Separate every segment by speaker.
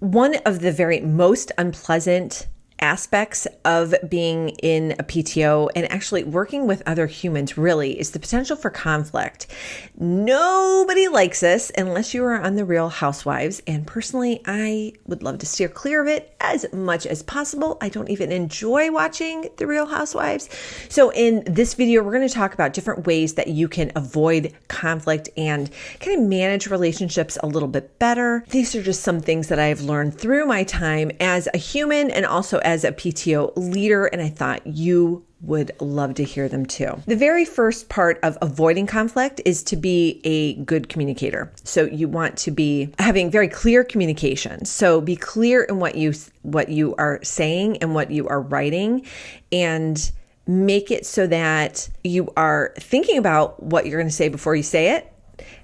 Speaker 1: One of the very most unpleasant aspects of being in a PTO and actually working with other humans really is the potential for conflict. Nobody likes this unless you are on The Real Housewives. And personally, I would love to steer clear of it as much as possible. I don't even enjoy watching The Real Housewives. So in this video, we're going to talk about different ways that you can avoid conflict and kind of manage relationships a little bit better. These are just some things that I've learned through my time as a human and also as a PTO leader, and I thought you would love to hear them too. The very first part of avoiding conflict is to be a good communicator. So you want to be having very clear communication. So be clear in what you are saying and what you are writing, and make it so that you are thinking about what you're going to say before you say it.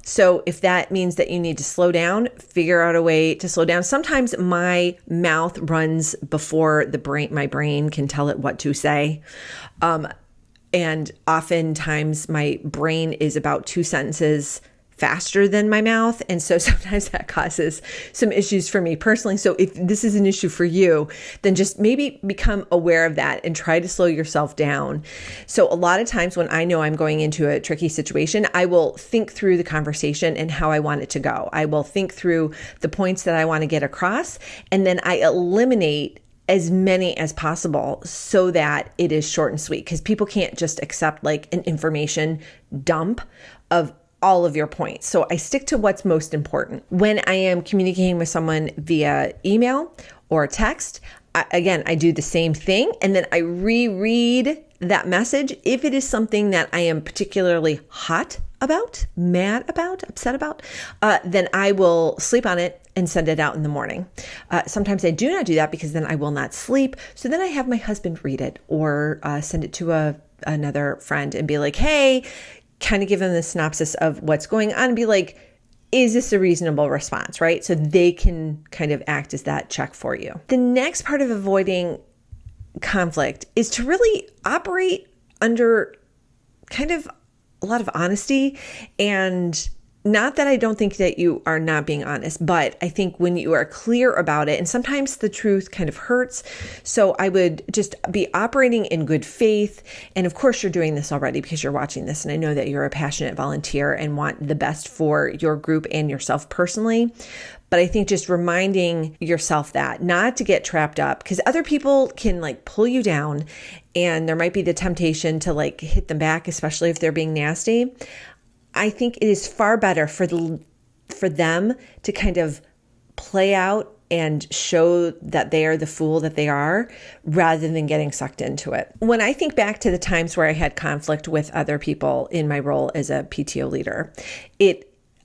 Speaker 1: So if that means that you need to slow down, figure out a way to slow down. Sometimes my mouth runs before my brain can tell it what to say. And oftentimes my brain is about 2 sentences faster than my mouth. And so sometimes that causes some issues for me personally. So if this is an issue for you, then just maybe become aware of that and try to slow yourself down. So a lot of times when I know I'm going into a tricky situation, I will think through the conversation and how I want it to go. I will think through the points that I want to get across, and then I eliminate as many as possible so that it is short and sweet, because people can't just accept like an information dump of all of your points. So I stick to what's most important. When I am communicating with someone via email or text, I do the same thing, and then I reread that message. If it is something that I am particularly hot about, mad about, upset about, then I will sleep on it and send it out in the morning. Sometimes I do not do that because then I will not sleep. So then I have my husband read it or send it to another friend and be like, hey, kind of give them the synopsis of what's going on and be like, is this a reasonable response, right? So they can kind of act as that check for you. The next part of avoiding conflict is to really operate under kind of a lot of honesty. And not that I don't think that you are not being honest, but I think when you are clear about it, and sometimes the truth kind of hurts. So I would just be operating in good faith. And of course, you're doing this already because you're watching this. And I know that you're a passionate volunteer and want the best for your group and yourself personally. But I think just reminding yourself that not to get trapped up, because other people can like pull you down, and there might be the temptation to like hit them back, especially if they're being nasty. I think it is far better for them to kind of play out and show that they are the fool that they are, rather than getting sucked into it. When I think back to the times where I had conflict with other people in my role as a PTO leader,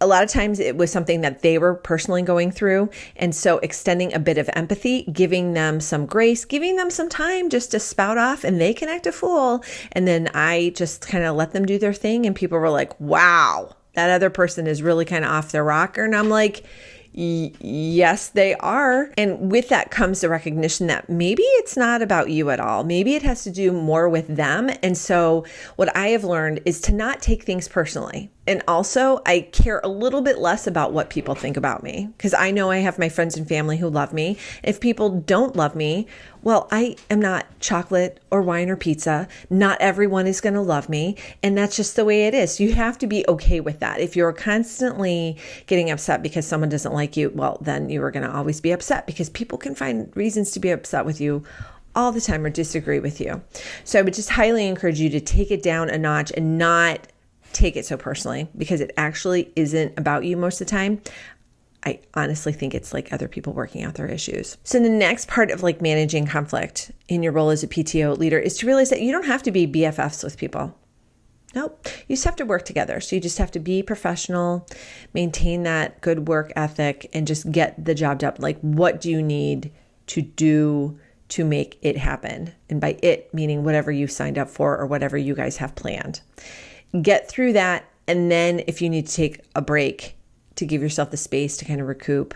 Speaker 1: a lot of times it was something that they were personally going through. And so extending a bit of empathy, giving them some grace, giving them some time just to spout off, and they can act a fool. And then I just kind of let them do their thing. And people were like, wow, that other person is really kind of off their rocker. And I'm like, yes, they are. And with that comes the recognition that maybe it's not about you at all. Maybe it has to do more with them. And so what I have learned is to not take things personally. And also, I care a little bit less about what people think about me, because I know I have my friends and family who love me. If people don't love me, well, I am not chocolate or wine or pizza. Not everyone is going to love me. And that's just the way it is. You have to be okay with that. If you're constantly getting upset because someone doesn't like you, well, then you are going to always be upset, because people can find reasons to be upset with you all the time or disagree with you. So I would just highly encourage you to take it down a notch and not take it so personally, because it actually isn't about you most of the time. I honestly think it's like other people working out their issues. So the next part of like managing conflict in your role as a PTO leader is to realize that you don't have to be BFFs with people. Nope. You just have to work together. So you just have to be professional, maintain that good work ethic, and just get the job done. Like, what do you need to do to make it happen? And by it, meaning whatever you signed up for or whatever you guys have planned. Get through that. And then if you need to take a break to give yourself the space to kind of recoup,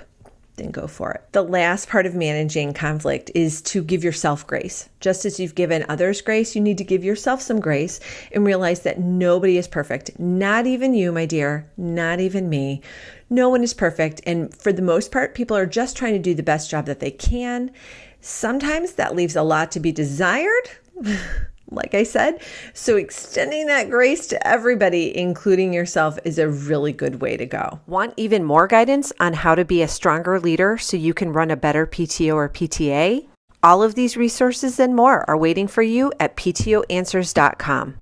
Speaker 1: then go for it. The last part of managing conflict is to give yourself grace. Just as you've given others grace, you need to give yourself some grace and realize that nobody is perfect. Not even you, my dear, not even me. No one is perfect. And for the most part, people are just trying to do the best job that they can. Sometimes that leaves a lot to be desired. Like I said, so extending that grace to everybody, including yourself, is a really good way to go. Want even more guidance on how to be a stronger leader so you can run a better PTO or PTA? All of these resources and more are waiting for you at ptoanswers.com.